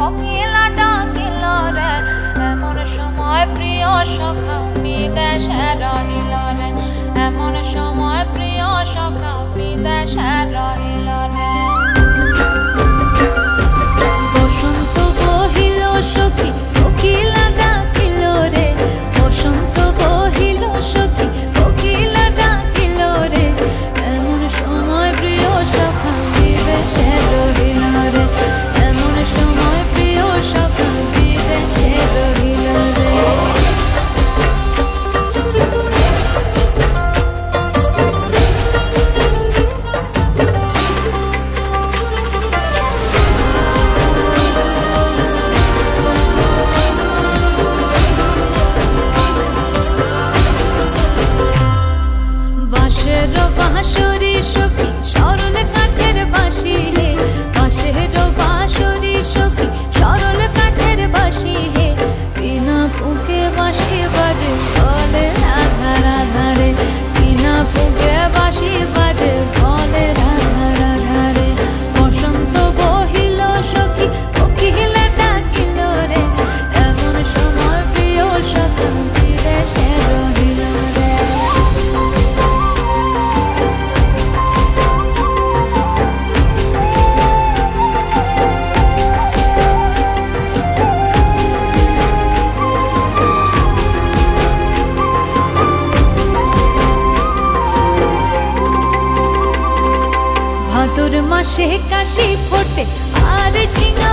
কোকিলা ডাকিল রে এমন সময় প্রিয় সখা বিদেশে রহিল রে এমন সময় প্রিয় সখা বিদেশে রহিল রে বসন্ত বহিল সখী কোকিলা ডাকিল রে বসন্ত বহিল সখী কোকিলা ডাকিল রে এমন সময় প্রিয় সখা বিদেশে রহিল রে এমন সময় প্রিয় সখা বিদেশে রহিল রে বাঁশের বাঁশরি সখী সরল কাঠের বাঁশি হে বাঁশের বাঁশরি সখী সরল কাঠের বাঁশি হে বিনা ফুঁকে বাঁশি বাজে বলে রাধা রাধা রে বিনা ফুঁকে বাঁশি বাজে বলে রাধা রাধা রে বসন্ত বহিল সখী কোকিলা ডাকিল রে এমন সময় প্রিয় সখা বিদেশে রহিল রে ভাদর মাসে কাশি ফোটে আর ঝিঙা